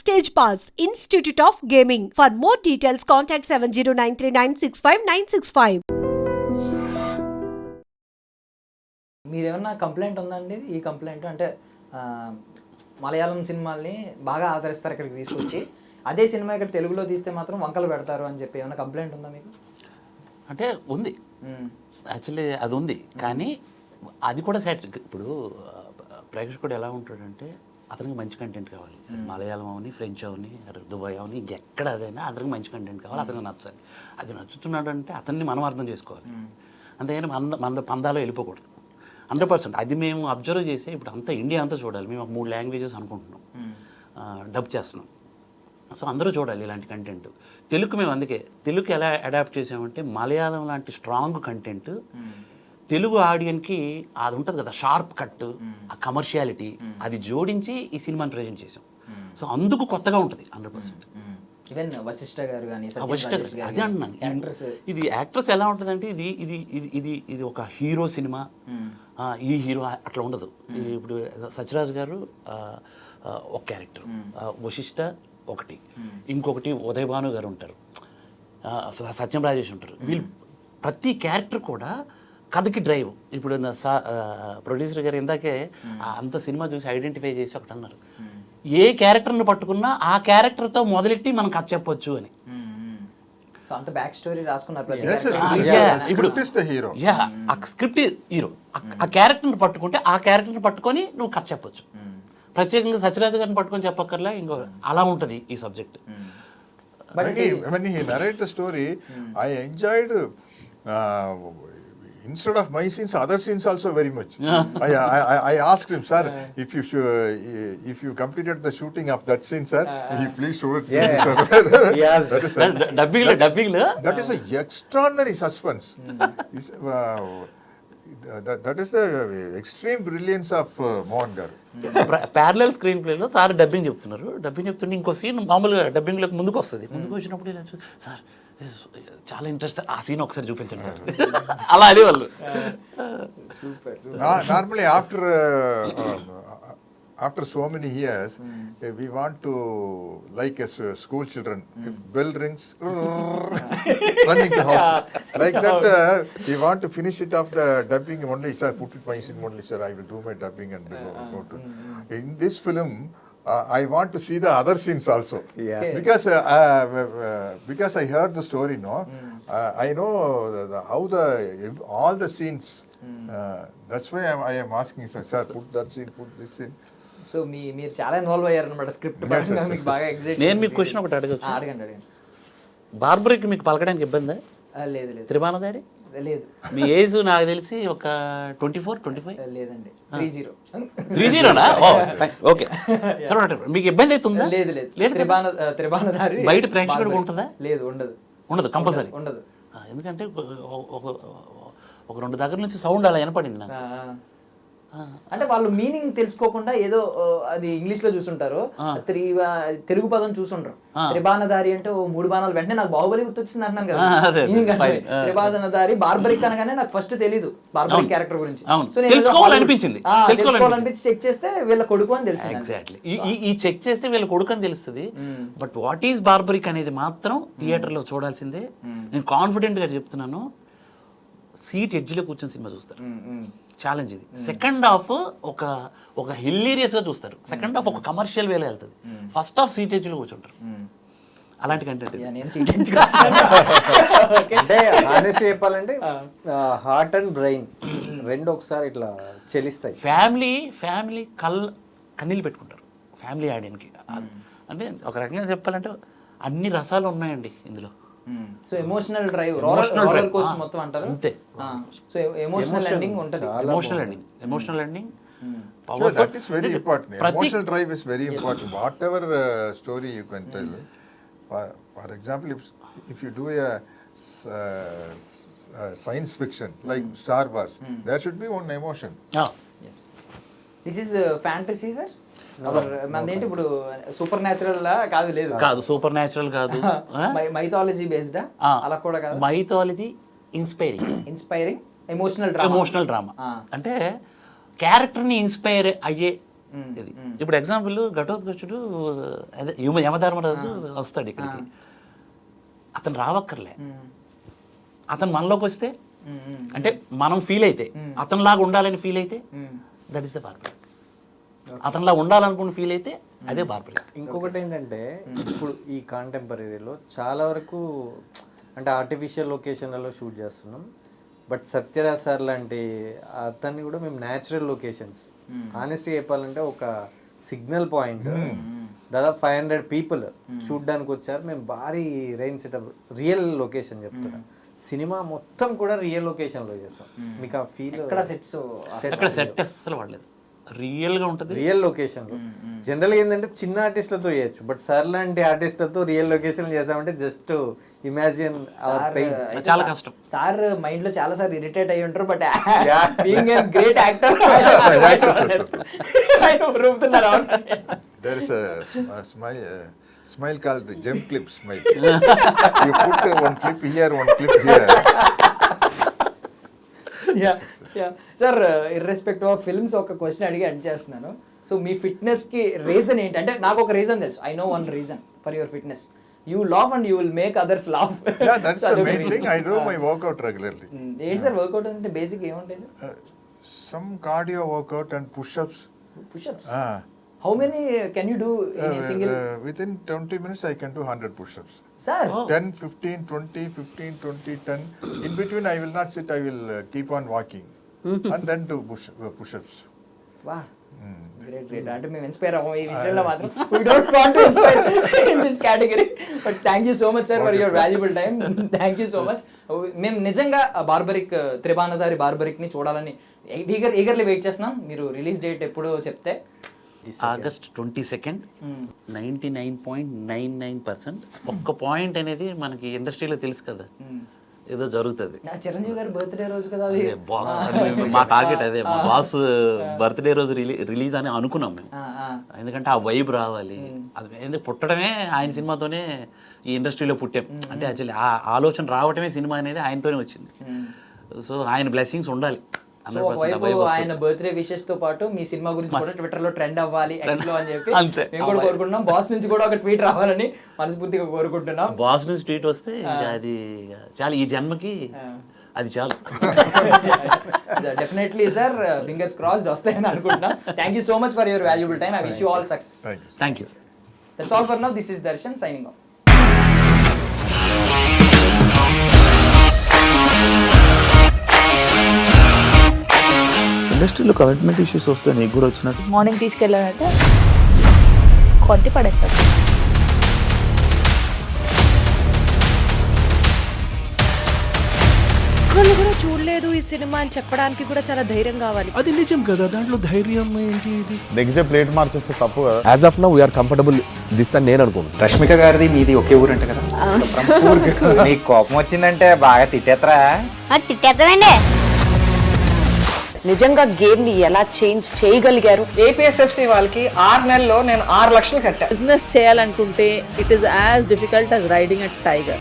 Stage Pass, Institute of Gaming. For more details, contact 709396596. మీరేమన్నా complaint ఉందండి? ఈ complaint అంటే మలయాళం సినిమాల్ని బాగా ఆదరిస్తారు ఇక్కడికి తీసుకొచ్చి, అదే సినిమా ఇక్కడ తెలుగులో తీస్తే మాత్రం వంకలు పెడతారు అని చెప్పి ఏమైనా కంప్లైంట్ ఉందా మీకు? అంటే ఉంది, యాక్చువల్లీ అది ఉంది. కానీ అది కూడా ఇప్పుడు ప్రేక్షకుడు ఎలా ఉంటాడంటే అతనికి మంచి కంటెంట్ కావాలి. మలయాళం అవని, ఫ్రెంచ్ అవని, దుబాయ్ అవని, ఇంకెక్కడ అదైనా అతనికి మంచి కంటెంట్ కావాలి, అతనికి నచ్చాలి. అది నచ్చుతున్నాడు అంటే అతన్ని మనం అర్థం చేసుకోవాలి. అంతేగాని మన పందాలో వెళ్ళిపోకూడదు. 100% అది మేము అబ్జర్వ్ చేసి ఇప్పుడు అంతా ఇండియా అంతా చూడాలి. మేము ఒక 3 లాంగ్వేజెస్ అనుకుంటున్నాం, డబ్ చేస్తున్నాం. సో అందరూ చూడాలి ఇలాంటి కంటెంట్. తెలుగు మేము అందుకే తెలుగుకి ఎలా అడాప్ట్ చేసామంటే మలయాళం లాంటి స్ట్రాంగ్ కంటెంట్ తెలుగు ఆడియన్కి అది ఉంటుంది కదా, షార్ప్ కట్, ఆ కమర్షియాలిటీ, అది జోడించి ఈ సినిమాని ప్రజెంట్ చేసాం. సో అందుకు కొత్తగా ఉంటుంది 100%. ఈవెన్ వశిష్ఠ గారు కానీ అదే అంటున్నాను. ఇది యాక్ట్రెస్ ఎలా ఉంటుందంటే ఇది ఇది ఇది ఇది ఒక హీరో సినిమా, ఈ హీరో అట్లా ఉండదు. ఇప్పుడు సత్యరాజ్ గారు ఒక క్యారెక్టర్, వశిష్ఠ ఒకటి, ఇంకొకటి ఉదయభాను గారు ఉంటారు, సత్యం రాజేష్ ఉంటారు. వీళ్ళు ప్రతి క్యారెక్టర్ కూడా కథకి డ్రైవ్. ఇప్పుడు ప్రొడ్యూసర్ గారు ఇందాకే అంత సినిమా చూసి ఐడెంటిఫై చేసి ఒకటి అన్నారు, ఏ క్యారెక్టర్ని పట్టుకున్నా ఆ క్యారెక్టర్తో మొదలెట్టి మనం కథ చెప్పొచ్చు అని. అంత బ్యాక్ స్టోరీ రాసుకున్నారు. ఇప్పుడు ఆ స్క్రిప్ట్ హీరో, ఆ క్యారెక్టర్ని పట్టుకుంటే ఆ క్యారెక్టర్ని పట్టుకొని నువ్వు కథ చెప్పొచ్చు. ప్రత్యేకంగా సత్యరాజ్ గారిని పట్టుకొని చెప్పక్కర్లే, ఇంకో అలా ఉంటుంది ఈ subject. When he narrated the story, I enjoyed instead of my scenes, other scenes also very much. I asked him, sir, if you completed the shooting of that scene, sir, you please show it to me, sir. That is an extraordinary suspense. That is the extreme brilliance of Mohan garu. Parallel screen ప్లేలో sir dubbing చెప్తున్నారు. Dubbing చెప్తుంటే ఇంకో scene మామూలుగా డబ్బింగ్లోకి ముందుకు వస్తుంది. ముందుకు వచ్చినప్పుడు ఇలా సార్ చాలా ఇంట్రెస్ట్, ఆ సీన్ ఒకసారి చూపించండి సార్, అలా అనేవాళ్ళు. Normally after so many years, we want to, like as school children, if bell rings, running to house. Like that, we want to finish it off the dubbing only. Sir, put it my scene only, sir. I will do my dubbing and go to. In this film, I want to see the other scenes also. Because I heard the story, no? I know how all the scenes. That's why I am asking, sir, put that scene, put this scene. So మీరు చాలా involve అయ్యారు అనమాట script. మీకు బాగా excite. నేను మీకు question ఒకటి అడగచ్చు? అడగండి. బార్బరీకి మీకు పలకడానికి ఇబ్బందా? లేదు లేదు. త్రిబాణధారి లేదు. మీ ఏజ్ నాకు తెలిసి ఒక 24-25. లేదండి, 30. 30నా? ఓకే. సరే, మీకు ఇబ్బంది అవుతుందా? లేదు లేదు లేదు. త్రిబాణధారి బయట ప్రేక్షకుడికి ఉంటుందా? లేదు, ఉండదు. ఉండదు, కంపల్సరీ ఉండదు. ఎందుకంటే ఒక 2 దగ్గర నుంచి సౌండ్ అలా వినపడింది నాకు. అంటే వాళ్ళు మీనింగ్ తెలుసుకోకుండా ఏదో అది ఇంగ్లీష్ లో చూసుంటారు, తెలుగు పదం చూసుంటారు. త్రిబాణధారి అంటే 3 బాణాలు, వెంటనే నాకు బాహుబలి గుర్తొచ్చింది అంటున్నాను కదా. త్రిబాణధారి బార్బరిక్ అనగానే నాకు ఫస్ట్ తెలీదు బార్బరిక్ క్యారెక్టర్ గురించి. సో తెలుసుకోవాలనిపించింది చెక్ చేస్తే వీళ్ళ కొడుకు అని తెలిసింది. ఎగ్జాక్ట్లీ, ఈ చెక్ చేస్తే వీళ్ళ కొడుకు అని తెలుస్తుంది. బట్ వాట్ ఈస్ బార్బరిక్ అనేది మాత్రం థియేటర్ లో చూడాల్సిందే. నేను కాన్ఫిడెంట్ గా చెప్తున్నాను, సీట్ ఎడ్జ్లో కూర్చొని సినిమా చూస్తారు. ఛాలెంజ్ ఇది. సెకండ్ హాఫ్ ఒక హిల్లీరియస్గా చూస్తారు, సెకండ్ హాఫ్ ఒక కమర్షియల్ వేలో వెళ్తుంది, ఫస్ట్ హాఫ్ సీట్ ఎడ్జ్లో కూర్చుంటారు. అలాంటి కంటెంట్. అంటే హానెస్ట్ చెప్పాలంటే హార్ట్ అండ్ బ్రెయిన్ రెండు ఒకసారి ఇట్లా చెలిస్తాయి. ఫ్యామిలీ కన్నీళ్ళు పెట్టుకుంటారు ఫ్యామిలీ ఆడియన్కి. అంటే ఒక రకంగా చెప్పాలంటే అన్ని రసాలు ఉన్నాయండి ఇందులో. So emotional drive, roller coaster మొత్తం అంటారు అంతే. సో ఎమోషనల్ ఎండింగ్ ఉంటది. Emotional ending. So that is very important. Emotional drive is very important. Whatever story you can tell. For example, if you do a science fiction like Star Wars, there should be one emotion. Yes. This is fantasy, sir. మనదేంటి ఇప్పుడు super natural కాదు? లేదు కాదు, super natural కాదు, mythology based అలా కూడా కాదు. Mythology inspiring emotional drama. అంటే క్యారెక్టర్ని ఇన్స్పైర్ అయ్యే ఇది ఇప్పుడు ఎగ్జాంపుల్ ఘటోత్కచుడు అదే యమధర్మరాజు వస్తాడు ఇక్కడికి, అతను రావక్కర్లే, అతను మనలోకి వస్తే అంటే మనం ఫీల్ అయితే అతనిలాగా ఉండాలని ఫీల్ అయితే దట్ ఈస్ ద బార్బరిక్. అతనిలా ఉండాలనుకుని ఫీల్ అయితే అదే బార్బరిక్. ఇంకొకటి ఏంటంటే ఇప్పుడు ఈ కాంటెంపరీలో చాలా వరకు అంటే ఆర్టిఫిషియల్ లొకేషన్లలో షూట్ చేస్తున్నాం, బట్ సత్యరాజ్ సార్ లాంటి అతన్ని కూడా మేము న్యాచురల్ లొకేషన్స్, ఆనెస్ట్గా చెప్పాలంటే ఒక సిగ్నల్ పాయింట్ దాదాపు 500 పీపుల్ చూడ్డానికి వచ్చారు, మేము భారీ రైన్ సెటప్, రియల్ లొకేషన్ చెప్తున్నాం, సినిమా మొత్తం కూడా రియల్ లొకేషన్లో చేస్తాం. మీకు ఆ ఫీల్ ఎక్కడ సెట్స్ అక్కడ సెట్ అస్సలు వాడలేదు, రియల్గా ఉంటుంది. రియల్ లొకేషన్లో జనరల్గా ఏంటంటే చిన్న ఆర్టిస్టులతో చేయొచ్చు, బట్ సార్ లాంటి ఆర్టిస్టులతో రియల్ లొకేషన్ చేసామంటే జస్ట్ ఇమాజిన్ అవర్ పెయిన్. చాలా కష్టం. సార్ మైండ్ లో చాలా సార్ ఇరిటేట్ అయ్యి ఉంటారు, but being a great actor There is a smile called the gem clip smile. You put one clip here, one clip here. Sir irrespective of films ఒక question అడిగి end చేస్తున్నాను. So మీ fitness కి reason ఏంటి అంటే, నాకు ఒక reason తెలుసు, I know one reason for your fitness. You laugh and you will make others laugh. Yeah, that's the main thing. I do my workout regularly. ఏంటి sir work out అంటే basic ఏముంటాయి sir? Some cardio workout and push-ups. Push-ups. How many can you do in a single? Within 20 minutes, I can do 100 push-ups. Sir. 10, 15, 20, 15, 20, 10. In between, I will not sit. I will keep on walking, and then do push-ups. Wow. Great, great. అంటే మేము inspire అవ్వం ఈ విషయంలో మాత్రం. We don't want to inspire in this category. But thank you so much, sir, for your valuable time. Thank you so much. మేము నిజంగా barbaric, త్రిబాణధారి barbaric ని చూడాలని eagerly wait చేస్తున్నాం. మీరు రిలీజ్ డేట్ ఎప్పుడు చెప్తే? August 22nd. 99.99%. ఒక్క పాయింట్ అనేది మనకి ఇండస్ట్రీలో తెలుసు కదా, ఏదో జరుగుతుంది. చిరంజీవి గారి బర్త్డే రోజు కదా అది. బాస్ మా టార్గెట్ అదే, మా బాస్ బర్త్డే రోజు రిలీజ్ అని అనుకున్నాం మేము, ఎందుకంటే ఆ వైబ్ రావాలి. అది ఎందుకు పుట్టడమే ఆయన సినిమాతోనే ఈ ఇండస్ట్రీలో పుట్టాం, అంటే యాక్చువల్లీ ఆ ఆలోచన రావటమే సినిమా అనేది ఆయనతోనే వచ్చింది. సో ఆయన బ్లెస్సింగ్స్ ఉండాలి. సో ఒకవైపు ఆయన బర్త్డే విషెస్ తో పాటు మీ సినిమా గురించి కూడా ట్విట్టర్ లో ట్రెండ్ అవ్వాలి X లో అని చెప్పి మేము కూడా కోరుకుంటున్నాం. బాస్ నుంచి కూడా ఒక ట్వీట్ రావాలని మనస్ఫూర్తిగా కోరుకుంటున్నాం. బాస్ నుంచి ట్వీట్ వస్తే అది చాలా, ఈ జన్మకి అది చాలు. డెఫినెట్లీ సార్, ఫింగర్స్ క్రాస్డ్ వస్తాయని అనుకుంటున్నాం. Thank you so much for your valuable time. I wish you all success. Thank you. That's all for now. This is Darshan signing off. ఇండస్ట్రీలో కమిట్మెంట్ ఇష్యూస్ వస్తే నీకు కూడా వచ్చినట్టు? మార్నింగ్ తీసుకెళ్ళానంటే కొట్టి పడేస్తారు. ఒక్కళ్ళు కూడా చూడలేదు ఈ సినిమా అని చెప్పడానికి కూడా చాలా ధైర్యం కావాలి. అది నిజం కదా, దాంట్లో ధైర్యం ఏంటి? నెక్స్ట్ డే ప్లేట్ మార్చేస్తే తప్పు కదా. As of now we are comfortable this అని నేను అనుకుంటున్నాను. రష్మిక గారిది మీది ఒకే ఊరు అంట కదా? నీకు కోపం వచ్చిందంటే బాగా తిట్టేత్తరా? తిట్టేద్దామండి. నిజంగా గేమ్ ని ఎలా చేంజ్ చేయగలిగారు? ఏపీఎస్ఎఫ్సి వాళ్ళకి 6 నెలల్లో నేను 6 లక్షలు కట్టా. బిజినెస్ చేయాలనుకుంటే it is as difficult as riding a tiger.